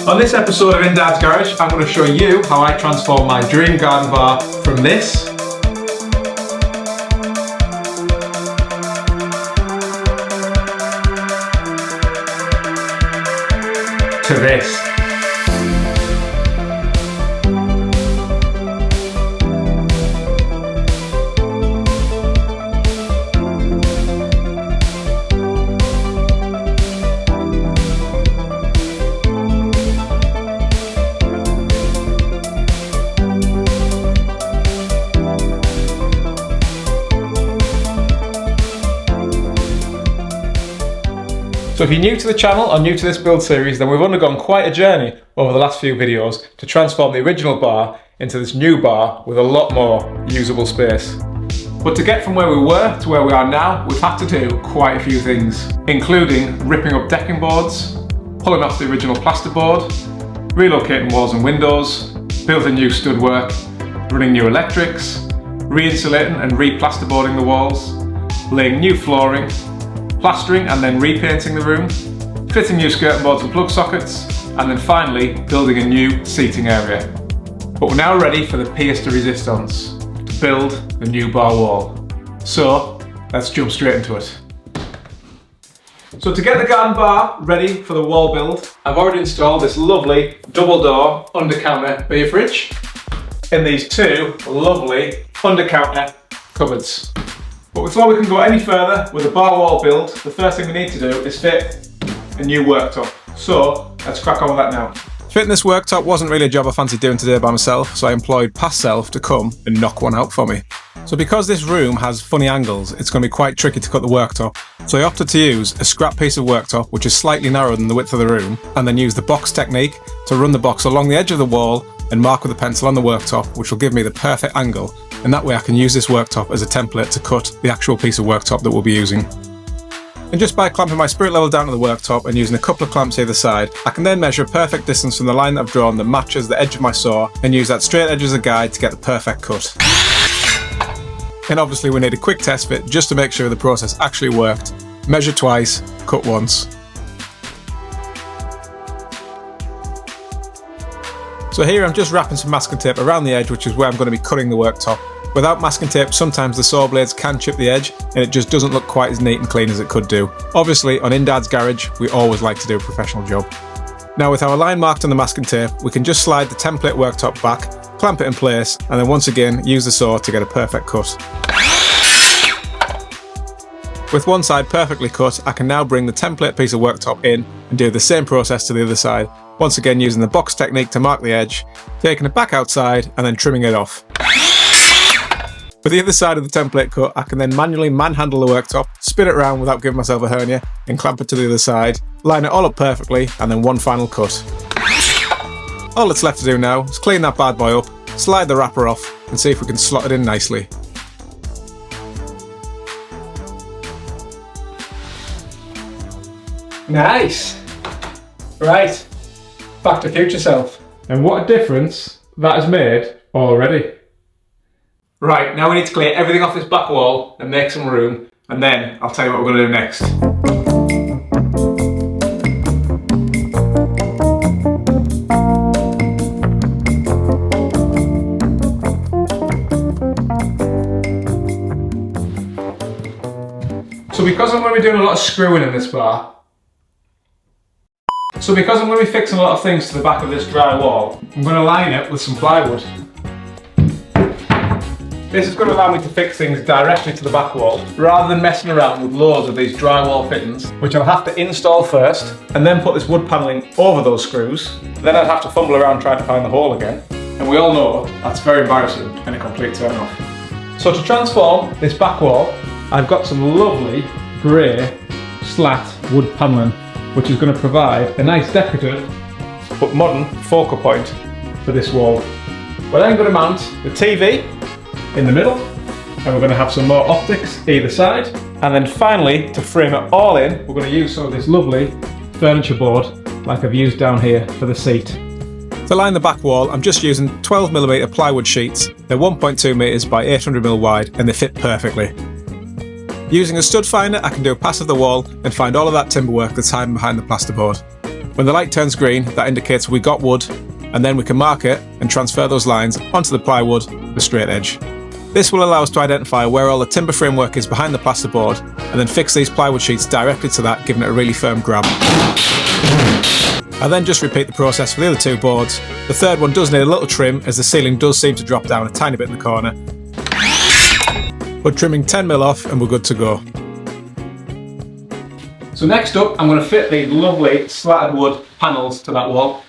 On this episode of In Dad's Garage, I'm going to show you how I transform my dream garden bar from this to this. So if you're new to the channel or new to this build series, then we've undergone quite a journey over the last few videos to transform the original bar into this new bar with a lot more usable space. But to get from where we were to where we are now, we've had to do quite a few things, including ripping up decking boards, pulling off the original plasterboard, relocating walls and windows, building new stud work, running new electrics, re-insulating and re-plasterboarding the walls, laying new flooring, plastering and then repainting the room, fitting new skirting boards and plug sockets, and then finally building a new seating area. But we're now ready for the pièce de résistance, to build the new bar wall. So let's jump straight into it. So to get the garden bar ready for the wall build, I've already installed this lovely double door under counter beer fridge in these two lovely under counter cupboards. But before we can go any further with the bar wall build, the first thing we need to do is fit a new worktop. So let's crack on with that now. Fitting this worktop wasn't really a job I fancied doing today by myself, so I employed past self to come and knock one out for me. So because this room has funny angles, it's going to be quite tricky to cut the worktop, so I opted to use a scrap piece of worktop which is slightly narrower than the width of the room, and then use the box technique to run the box along the edge of the wall and mark with a pencil on the worktop, which will give me the perfect angle, and that way I can use this worktop as a template to cut the actual piece of worktop that we'll be using. And just by clamping my spirit level down to the worktop and using a couple of clamps either side, I can then measure a perfect distance from the line that I've drawn that matches the edge of my saw and use that straight edge as a guide to get the perfect cut. And obviously we need a quick test fit just to make sure the process actually worked. Measure twice, cut once. So here I'm just wrapping some masking tape around the edge, which is where I'm going to be cutting the worktop. Without masking tape, sometimes the saw blades can chip the edge and it just doesn't look quite as neat and clean as it could do. Obviously, on In Dad's Garage, we always like to do a professional job. Now with our line marked on the masking tape, we can just slide the template worktop back, clamp it in place, and then once again, use the saw to get a perfect cut. With one side perfectly cut, I can now bring the template piece of worktop in and do the same process to the other side, once again using the box technique to mark the edge, taking it back outside and then trimming it off. With the other side of the template cut, I can then manually manhandle the worktop, spin it around without giving myself a hernia, and clamp it to the other side, line it all up perfectly, and then one final cut. All that's left to do now is clean that bad boy up, slide the wrapper off, and see if we can slot it in nicely. Nice! Right, back to future self. And what a difference that has made already. Right, now we need to clear everything off this back wall and make some room, and then I'll tell you what we're going to do next. So because I'm going to be doing a lot of screwing in this bar, I'm going to be fixing a lot of things to the back of this dry wall, I'm going to line it with some plywood. This is going to allow me to fix things directly to the back wall, rather than messing around with loads of these drywall fittings, which I'll have to install first, and then put this wood panelling over those screws. Then I'd have to fumble around trying to find the hole again. And we all know that's very embarrassing and a complete turn off. So to transform this back wall, I've got some lovely grey slat wood panelling, which is going to provide a nice decorative but modern focal point for this wall. We're then going to mount the TV in the middle, and we're going to have some more optics either side, and then finally, to frame it all in, we're going to use some of this lovely furniture board like I've used down here for the seat. To line the back wall, I'm just using 12mm plywood sheets. They're 1.2 metres by 800mm wide and they fit perfectly. Using a stud finder, I can do a pass of the wall and find all of that timber work that's hiding behind the plasterboard. When the light turns green, that indicates we got wood, and then we can mark it and transfer those lines onto the plywood with a straight edge. This will allow us to identify where all the timber framework is behind the plasterboard, and then fix these plywood sheets directly to that, giving it a really firm grab. I then just repeat the process for the other two boards. The third one does need a little trim, as the ceiling does seem to drop down a tiny bit in the corner. But trimming 10mm off and we're good to go. So next up, I'm going to fit these lovely slatted wood panels to that wall.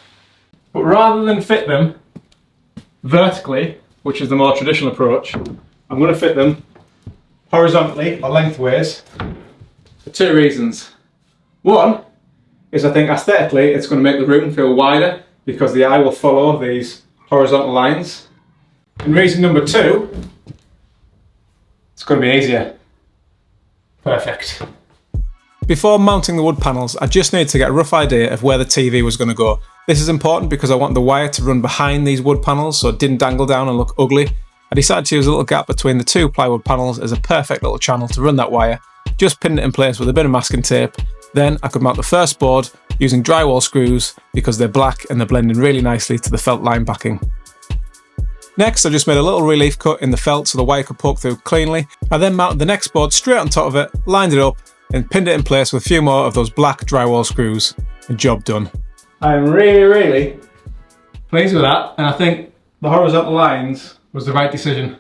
But rather than fit them vertically, which is the more traditional approach, I'm going to fit them horizontally or lengthways for two reasons. One is I think aesthetically it's going to make the room feel wider because the eye will follow these horizontal lines. And reason number two, it's going to be easier. Perfect. Before mounting the wood panels, I just needed to get a rough idea of where the TV was going to go. This is important because I want the wire to run behind these wood panels so it didn't dangle down and look ugly. I decided to use a little gap between the two plywood panels as a perfect little channel to run that wire. Just pinned it in place with a bit of masking tape. Then I could mount the first board using drywall screws because they're black and they're blending really nicely to the felt line backing. Next, I just made a little relief cut in the felt so the wire could poke through cleanly. I then mounted the next board straight on top of it, lined it up, and pinned it in place with a few more of those black drywall screws, and job done. I'm really pleased with that, and I think the horizontal lines was the right decision.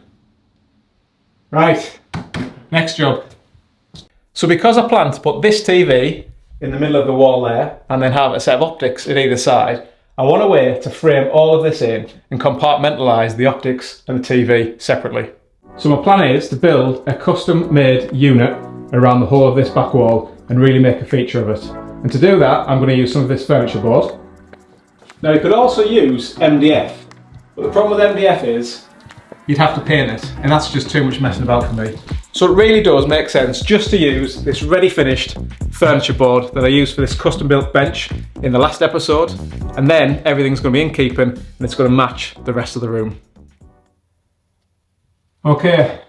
Right, next job. So because I plan to put this TV in the middle of the wall there, and then have a set of optics in either side, I want a way to frame all of this in and compartmentalise the optics and the TV separately. So my plan is to build a custom made unit around the whole of this back wall and really make a feature of it. And to do that, I'm going to use some of this furniture board. Now you could also use MDF, but the problem with MDF is you'd have to paint it, and that's just too much messing about for me. So it really does make sense just to use this ready finished furniture board that I used for this custom built bench in the last episode, and then everything's going to be in keeping and it's going to match the rest of the room. Okay.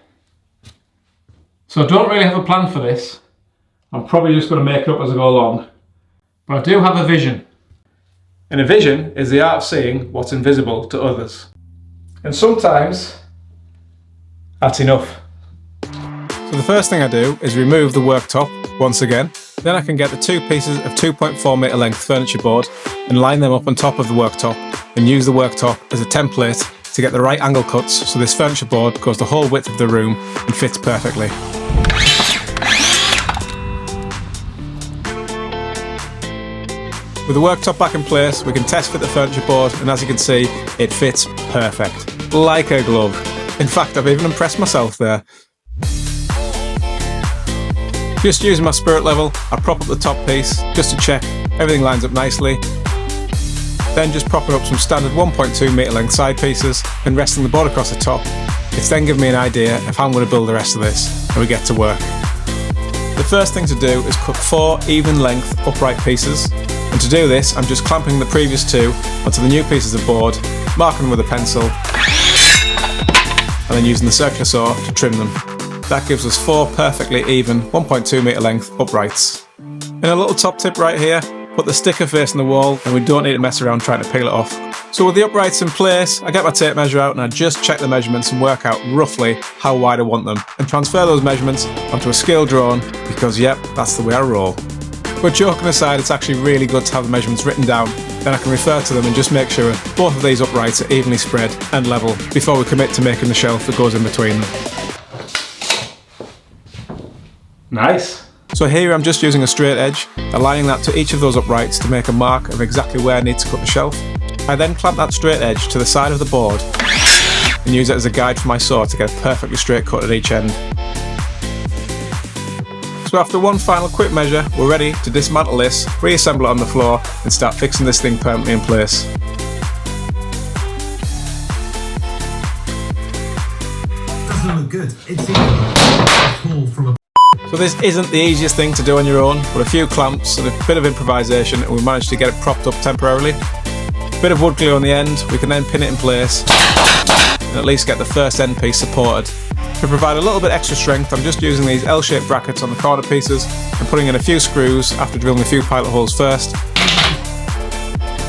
So I don't really have a plan for this. I'm probably just going to make it up as I go along. But I do have a vision. And a vision is the art of seeing what's invisible to others. And sometimes that's enough. So the first thing I do is remove the worktop once again. Then I can get the two pieces of 2.4 m length furniture board and line them up on top of the worktop and use the worktop as a template to get the right angle cuts so this furniture board goes the whole width of the room and fits perfectly. With the worktop back in place, we can test fit the furniture board, and as you can see, it fits perfect, like a glove. In fact, I've even impressed myself there. Just using my spirit level, I prop up the top piece just to check everything lines up nicely. Then just propping up some standard 1.2 m length side pieces and resting the board across the top. It's then given me an idea of how I'm going to build the rest of this, and we get to work. The first thing to do is cut 4 even length upright pieces, and to do this I'm just clamping the previous 2 onto the new pieces of board, marking them with a pencil, and then using the circular saw to trim them. That gives us 4 perfectly even 1.2 m length uprights. And a little top tip right here, put the sticker facing the wall and we don't need to mess around trying to peel it off. So with the uprights in place, I get my tape measure out and I just check the measurements and work out roughly how wide I want them and transfer those measurements onto a scale drawing because yep, that's the way I roll. But joking aside, it's actually really good to have the measurements written down, then I can refer to them and just make sure both of these uprights are evenly spread and level before we commit to making the shelf that goes in between them. Nice! So here I'm just using a straight edge, aligning that to each of those uprights to make a mark of exactly where I need to cut the shelf. I then clamp that straight edge to the side of the board and use it as a guide for my saw to get a perfectly straight cut at each end. So after one final quick measure, we're ready to dismantle this, reassemble it on the floor and start fixing this thing permanently in place. Doesn't look good. It's a pull from a... So this isn't the easiest thing to do on your own, but a few clamps and a bit of improvisation and we managed to get it propped up temporarily. A bit of wood glue on the end, we can then pin it in place and at least get the first end piece supported. To provide a little bit extra strength, I'm just using these L-shaped brackets on the corner pieces and putting in a few screws after drilling a few pilot holes first.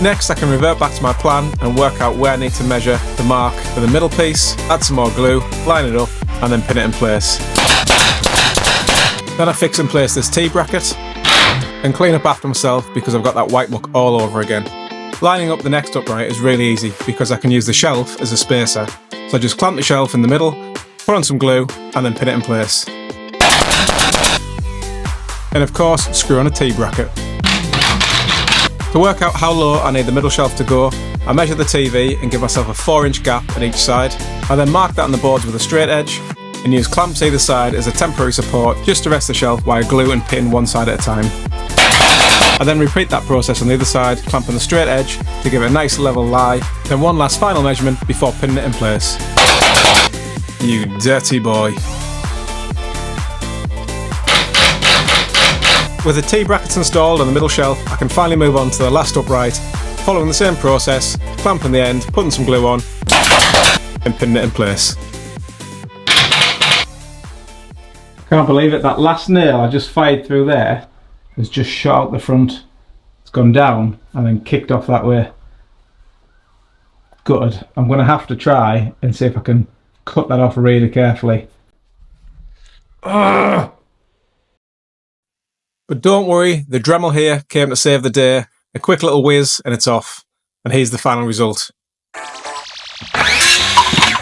Next, I can revert back to my plan and work out where I need to measure the mark for the middle piece, add some more glue, line it up, and then pin it in place. Then I fix and place this T-bracket and clean up after myself because I've got that white muck all over again. Lining up the next upright is really easy because I can use the shelf as a spacer. So I just clamp the shelf in the middle, put on some glue, and then pin it in place. And of course, screw on a T-bracket. To work out how low I need the middle shelf to go, I measure the TV and give myself a 4-inch gap at each side. I then mark that on the boards with a straight edge and use clamps either side as a temporary support just to rest the shelf while I glue and pin one side at a time. I then repeat that process on the other side, clamping the straight edge to give it a nice level lie, then one last final measurement before pinning it in place. You dirty boy. With the T-brackets installed on the middle shelf, I can finally move on to the last upright, following the same process, clamping the end, putting some glue on, and pinning it in place. Can't believe it, that last nail I just fired through there has just shot out the front. It's gone down and then kicked off that way. Gutted. I'm going to have to try and see if I can cut that off really carefully. Ugh. But don't worry, the Dremel here came to save the day. A quick little whiz and it's off. And here's the final result.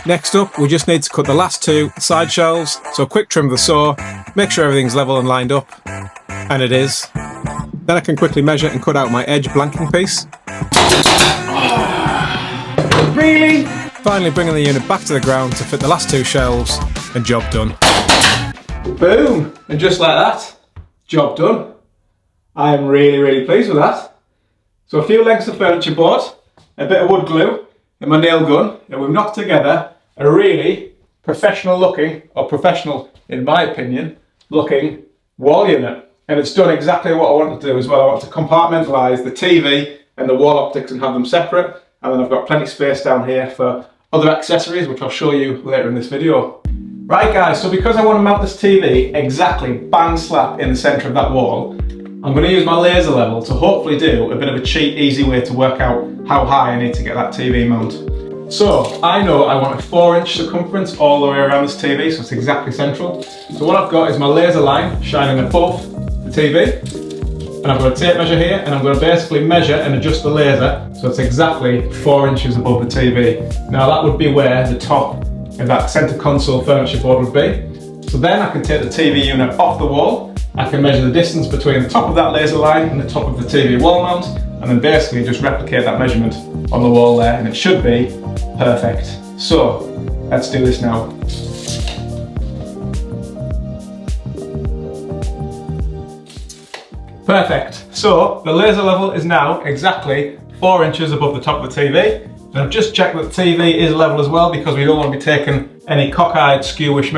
Next up, we just need to cut the last two side shelves. So a quick trim with the saw, make sure everything's level and lined up. And it is. Then I can quickly measure and cut out my edge blanking piece. Really? Finally bringing the unit back to the ground to fit the last two shelves, and job done. Boom! And just like that, job done. I am really pleased with that. So a few lengths of furniture board, a bit of wood glue, and my nail gun, and we've knocked together a really professional looking, or professional in my opinion, looking wall unit. And it's done exactly what I wanted to do as well. I want to compartmentalise the TV and the wall optics and have them separate. And then I've got plenty of space down here for other accessories, which I'll show you later in this video. Right guys, so because I want to mount this TV exactly bang slap in the centre of that wall, I'm going to use my laser level to hopefully do a bit of a cheap, easy way to work out how high I need to get that TV mount. So I know I want a 4-inch circumference all the way around this TV, so it's exactly central. So what I've got is my laser line shining above the TV, and I've got a tape measure here, and I'm going to basically measure and adjust the laser so it's exactly 4 inches above the TV. Now that would be where the top of that centre console furniture board would be. So then I can take the TV unit off the wall, I can measure the distance between the top of that laser line and the top of the TV wall mount, and then basically just replicate that measurement on the wall there, and it should be perfect. So let's do this now. Perfect. So the laser level is now exactly 4 inches above the top of the TV. And I've just checked that the TV is level as well because we don't want to be taking any cockeyed skew width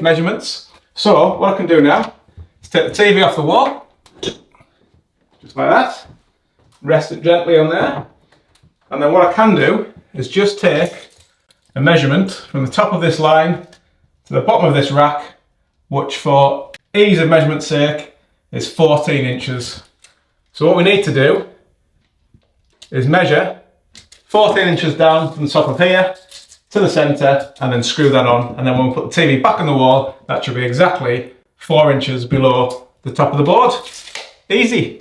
measurements. So what I can do now is take the TV off the wall, just like that, rest it gently on there, and then what I can do is just take a measurement from the top of this line to the bottom of this rack, which for ease of measurement's sake is 14 inches. So what we need to do is measure 14 inches down from the top of here to the centre and then screw that on, and then when we put the TV back on the wall, that should be exactly 4 inches below the top of the board. Easy.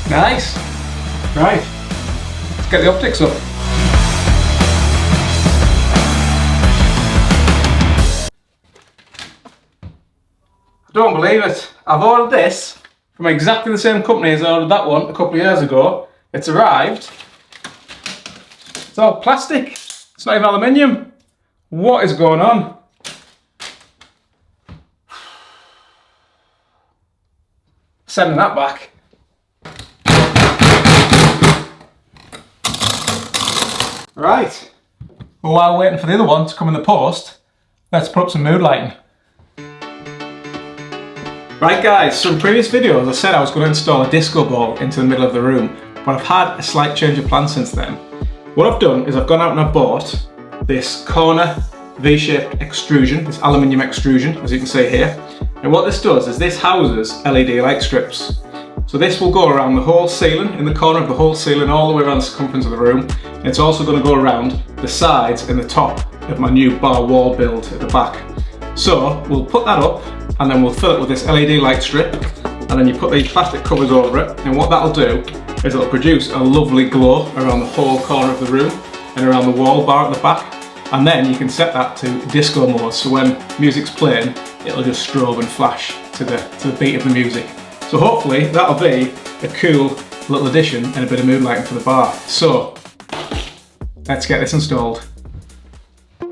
Nice. Right, let's get the optics up. I don't believe it. I've ordered this from exactly the same company as I ordered that one a couple of years ago. It's arrived. It's all plastic. It's not even aluminium. What is going on? Sending that back. Right. Well, while waiting for the other one to come in the post, let's put up some mood lighting. Right guys, so in previous videos I said I was going to install a disco ball into the middle of the room, but I've had a slight change of plan since then. What I've done is I've gone out and I've bought this corner V-shaped extrusion, this aluminium extrusion, as you can see here. And what this does is this houses LED light strips. So this will go around the whole ceiling, in the corner of the whole ceiling, all the way around the circumference of the room. And it's also going to go around the sides and the top of my new bar wall build at the back. So we'll put that up and then we'll fill it with this LED light strip, and then you put these plastic covers over it, and what that'll do is it'll produce a lovely glow around the whole corner of the room and around the wall bar at the back. And then you can set that to disco mode, so when music's playing, it'll just strobe and flash to the beat of the music. So hopefully that'll be a cool little addition and a bit of mood lighting for the bar. So let's get this installed.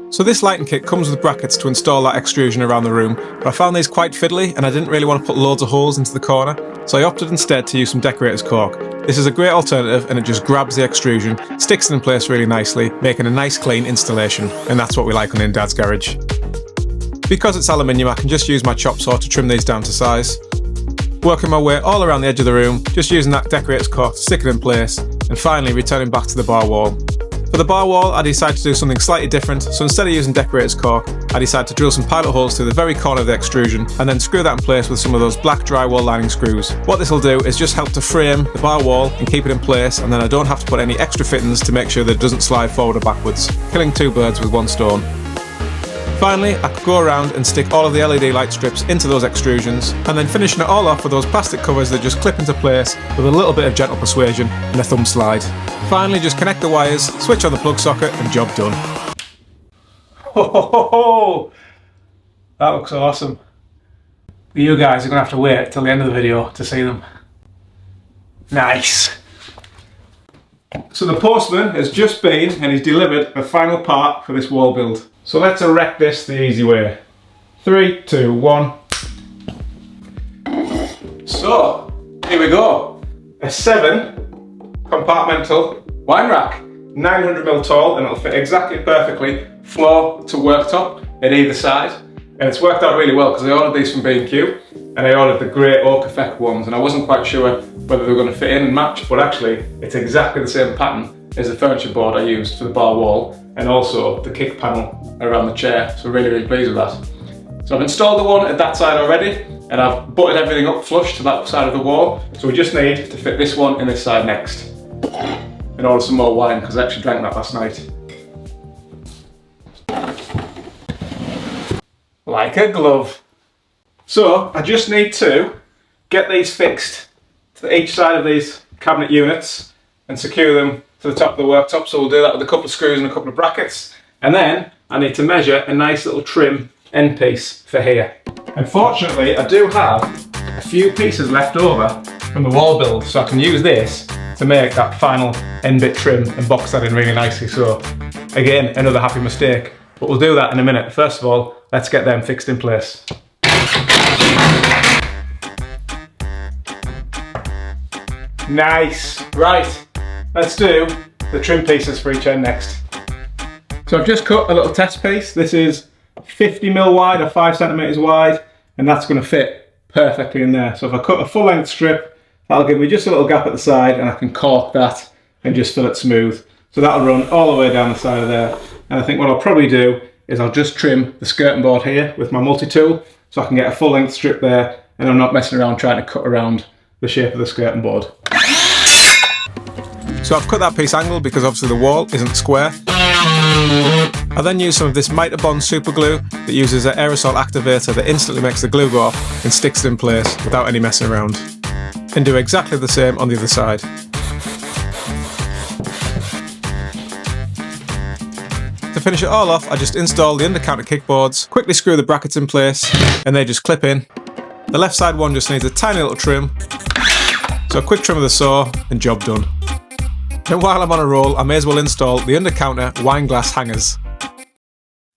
So this lighting kit comes with brackets to install that extrusion around the room, but I found these quite fiddly and I didn't really want to put loads of holes into the corner, so I opted instead to use some decorator's cork. This is a great alternative and it just grabs the extrusion, sticks it in place really nicely, making a nice clean installation, and that's what we like on In Dad's Garage. Because it's aluminium, I can just use my chop saw to trim these down to size. Working my way all around the edge of the room, just using that decorator's cork to stick it in place, and finally returning back to the bar wall. For the bar wall, I decided to do something slightly different, so instead of using decorator's cork, I decided to drill some pilot holes through the very corner of the extrusion, and then screw that in place with some of those black drywall lining screws. What this will do is just help to frame the bar wall and keep it in place, and then I don't have to put any extra fittings to make sure that it doesn't slide forward or backwards, killing two birds with one stone. Finally, I could go around and stick all of the LED light strips into those extrusions, and then finishing it all off with those plastic covers that just clip into place with a little bit of gentle persuasion and a thumb slide. Finally, just connect the wires, switch on the plug socket, and job done. Ho ho ho ho! That looks awesome. You guys are going to have to wait till the end of the video to see them. Nice! So the postman has just been and he's delivered the final part for this wall build. So let's erect this the easy way. 3, 2, 1. So, here we go. A 7 compartmental wine rack. 900mm tall, and it'll fit exactly perfectly floor to worktop at either side. And it's worked out really well because I ordered these from B&Q and I ordered the grey oak effect ones, and I wasn't quite sure whether they were going to fit in and match, but actually it's exactly the same pattern as the furniture board I used for the bar wall, and also the kick panel around the chair, so really pleased with that. So I've installed the one at that side already, and I've butted everything up flush to that side of the wall, so we just need to fit this one in this side next. And order some more wine, because I actually drank that last night. Like a glove. So I just need to get these fixed to each side of these cabinet units and secure them to the top of the worktop, so we'll do that with a couple of screws and a couple of brackets, and then I need to measure a nice little trim end piece for here. Unfortunately, I do have a few pieces left over from the wall build, so I can use this to make that final end bit trim and box that in really nicely. So again, another happy mistake, but we'll do that in a minute. First of all, let's get them fixed in place. Nice, right. Let's do the trim pieces for each end next. So I've just cut a little test piece. This is 50mm wide or 5cm wide, and that's going to fit perfectly in there. So if I cut a full length strip, that'll give me just a little gap at the side, and I can cork that and just fill it smooth. So that'll run all the way down the side of there. And I think what I'll probably do is I'll just trim the skirting board here with my multi-tool, so I can get a full length strip there, and I'm not messing around trying to cut around the shape of the skirting board. So I've cut that piece angled because obviously the wall isn't square. I then use some of this Makeover super glue that uses an aerosol activator that instantly makes the glue go off and sticks it in place without any messing around. And do exactly the same on the other side. To finish it all off, I just install the under-counter kickboards, quickly screw the brackets in place, and they just clip in. The left side one just needs a tiny little trim, so a quick trim of the saw and job done. And while I'm on a roll, I may as well install the under-counter wine glass hangers.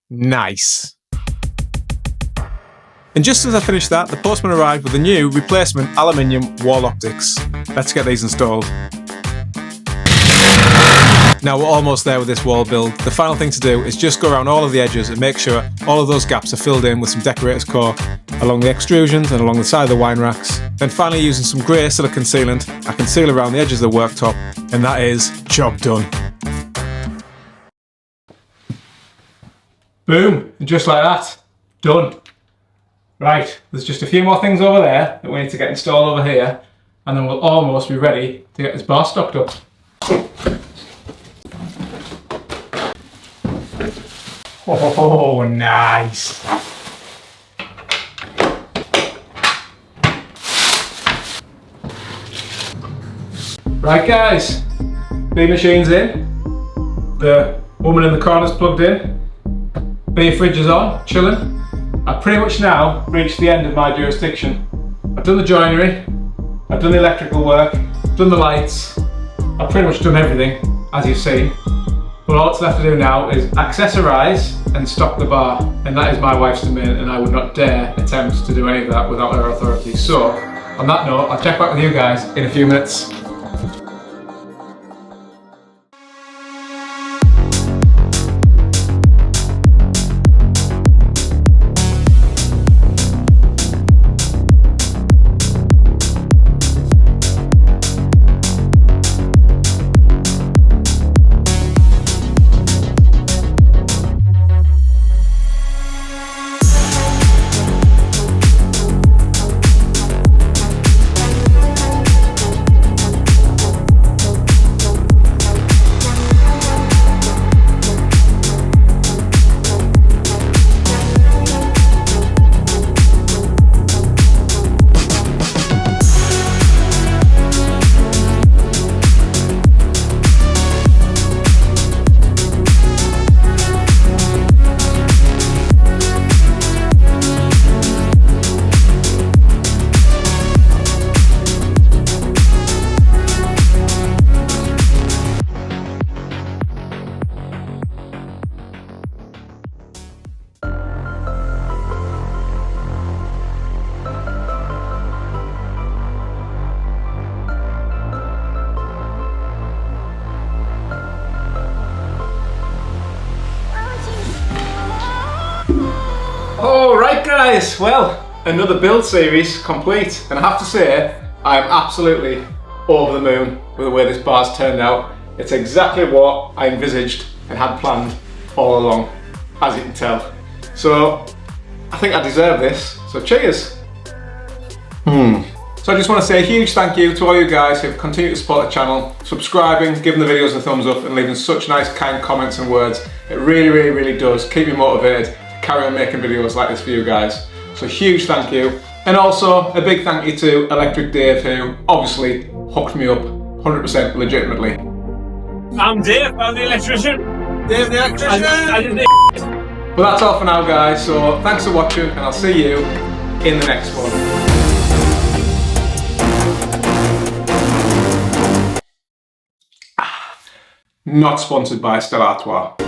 Nice. And just as I finished that, the postman arrived with the new replacement aluminium wall optics. Let's get these installed. Now we're almost there with this wall build. The final thing to do is just go around all of the edges and make sure all of those gaps are filled in with some decorator's cork along the extrusions and along the side of the wine racks. Then finally, using some grey silicone sealant, I can seal around the edges of the worktop, and that is job done. Boom, and just like that, done. Right, there's just a few more things over there that we need to get installed over here, and then we'll almost be ready to get this bar stocked up. Oh, nice. Right guys, B machine's in, the woman in the corner's plugged in, B fridge is on, chilling. I've pretty much now reached the end of my jurisdiction. I've done the joinery, I've done the electrical work, I've done the lights, I've pretty much done everything, as you've seen. But all that's left to do now is accessorise and stock the bar, and that is my wife's domain, and I would not dare attempt to do any of that without her authority. So, on that note, I'll check back with you guys in a few minutes. Alright guys, well, another build series complete, and I have to say, I am absolutely over the moon with the way this bar's turned out. It's exactly what I envisaged and had planned all along, as you can tell. So, I think I deserve this, so cheers! So I just want to say a huge thank you to all you guys who've continued to support the channel, subscribing, giving the videos a thumbs up and leaving such nice kind comments and words. It really does keep me motivated to carry on making videos like this for you guys. So huge thank you. And also a big thank you to Electric Dave, who obviously hooked me up 100% legitimately. I'm Dave, I'm the electrician. Dave the electrician! But that's all for now guys, so thanks for watching and I'll see you in the next one. Not sponsored by Stella Artois.